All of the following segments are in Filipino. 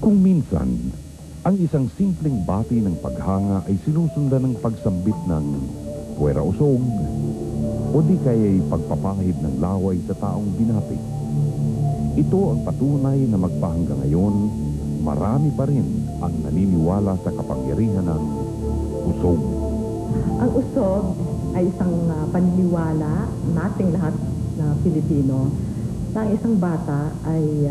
Kung minsan, ang isang simpleng bati ng paghanga ay sinusundan ng pagsambit ng puwera usog o di kaya'y pagpapahid ng laway sa taong binati. Ito ang patunay na magpahanggang ngayon, marami pa rin ang naniniwala sa kapangyarihan ng usog. Ang usog ay isang paniniwala nating lahat na Pilipino na ang isang bata ay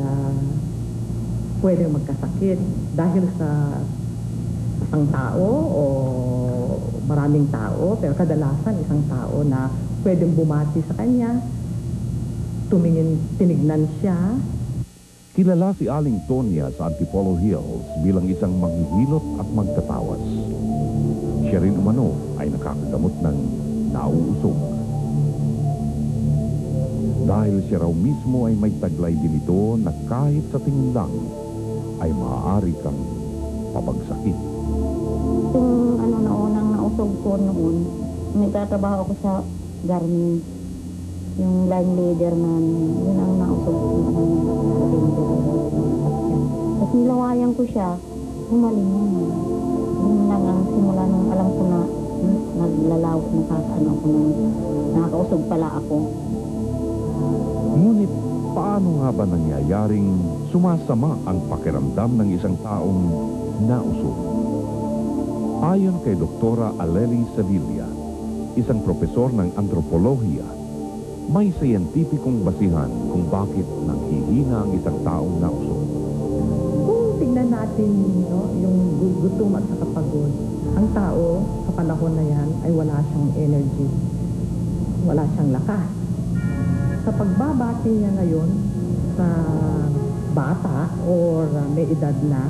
pwedeng magkasakit dahil sa isang tao o maraming tao, pero kadalasan isang tao na pwedeng bumati sa kanya, tinignan siya. Kilala si Aling Tonya sa Antipolo Hills bilang isang manghihilot at magtatawas. Siya rin umano ay nakakagamot ng nauusog. Dahil siya raw mismo ay may taglay din ito na kahit sa tingin lang ay maaari kang pabagsakin. Yung unang nausog ko noon, nagtatrabaho ako sa garment. Yung line leader namin, yun ang nausog ko Tapos nilawayan ko siya, gumaling naman. Yun lang ang simula nung alam ko na naglalawak, nakakausog pala ako. Ngunit paano nga ba nangyayaring sumasama ang pakiramdam ng isang taong nausog? Ayon kay Doktora Aleli Sevilla, isang propesor ng antropolohiya, may siyentipikong basihan kung bakit nanghihina ang isang taong nausog. Kung tignan natin yung gutom at saka pagod, ang tao sa panahon na yan ay wala siyang energy, wala siyang lakas. Sa pagbabati niya ngayon sa bata or may edad na,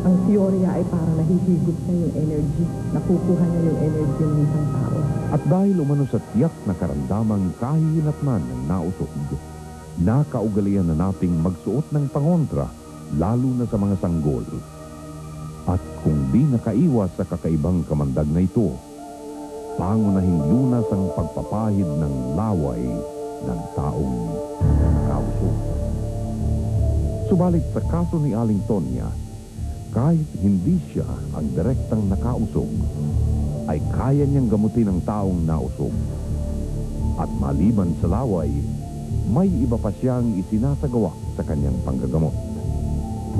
ang teorya ay parang nahihigop niya yung energy, nakukuha niya yung energy ng isang tao. At dahil umano sa tiyak na karamdamang kahihinatnan ng nausog, nakaugalian na nating magsuot ng pangontra, lalo na sa mga sanggol. At kung di nakaiwas sa kakaibang kamandag na ito, pangunahing lunas ang pagpapahid ng laway ng taong nakausog. Subalit sa kaso ni Aling Tonya, kahit hindi siya ang direktang nakausog, ay kaya niyang gamutin ang taong nausog. At maliban sa laway, may iba pa siyang isinasagawa sa kanyang panggagamot.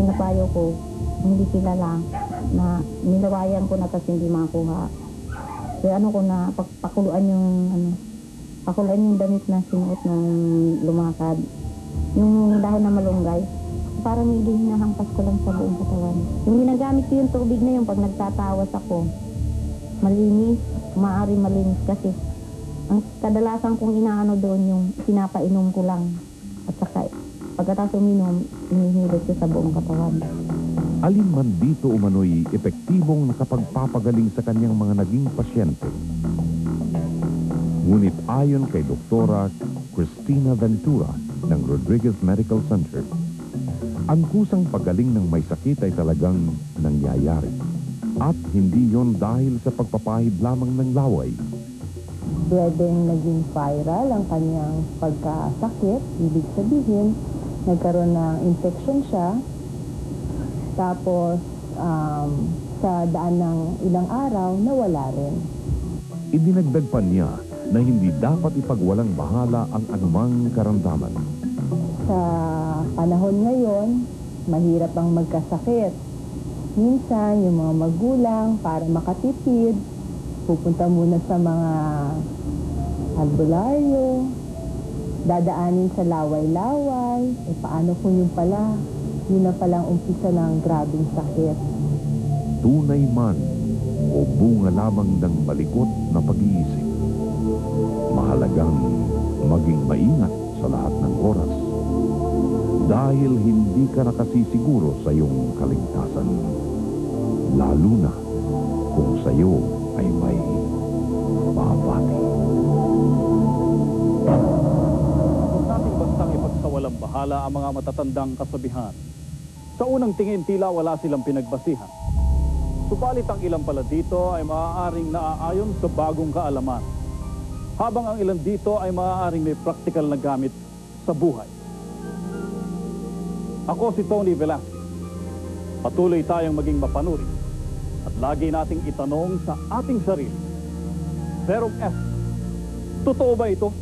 Pinapayo ko, hindi kilala, na nilawayan ko na kasi hindi makuha. Kaya ko na, pakuluan yung damit na sinuot ng lumakad. Yung dahon na malunggay, parang hindi hinahampas ko lang sa buong katawan. Yung ginagamit ko yung tubig na yung pag nagtatawas ako, malinis, maaari malinis kasi ang kadalasan kong inaano doon yung pinapainom ko lang. At saka pagkatapos uminom, inihilot ko sa buong katawan. Alin man dito umano'y epektibong nakapagpapagaling sa kanyang mga naging pasyente. Ngunit ayon kay Doktora Cristina Ventura ng Rodriguez Medical Center, ang kusang pagaling ng may sakit ay talagang nangyayari. At hindi yon dahil sa pagpapahid lamang ng laway. Pwedeng naging viral ang kanyang pagkasakit. Ibig sabihin, nagkaroon ng infection siya. Tapos, sa daan ng ilang araw, nawala rin. Idinagdag pa niya na hindi dapat ipagwalang bahala ang anumang karamdaman. Sa panahon ngayon, mahirap ang magkasakit. Minsan, yung mga magulang, para makatipid, pupunta muna sa mga albularyo, dadaanin sa laway-laway. Paano kung yung pala, yun na palang umpisa ng grabing sakit. Tunay man o bunga lamang ng malikot na pag-iisip, mahalagang maging maingat sa lahat ng oras. Dahil hindi ka nakasisiguro sa iyong kaligtasan, lalo na kung sa iyo ay may babati. Ating bansang ipagsawalang bahala ang mga matatandang kasabihan. Sa unang tingin, tila wala silang pinagbasihan. Subalit ang ilan pala dito ay maaaring naaayon sa bagong kaalaman, habang ang ilan dito ay maaaring may praktikal na gamit sa buhay. Ako si Tony Velasquez, Patuloy tayong maging mapanuri at lagi nating itanong sa ating sarili, Zerong S, totoo ba ito?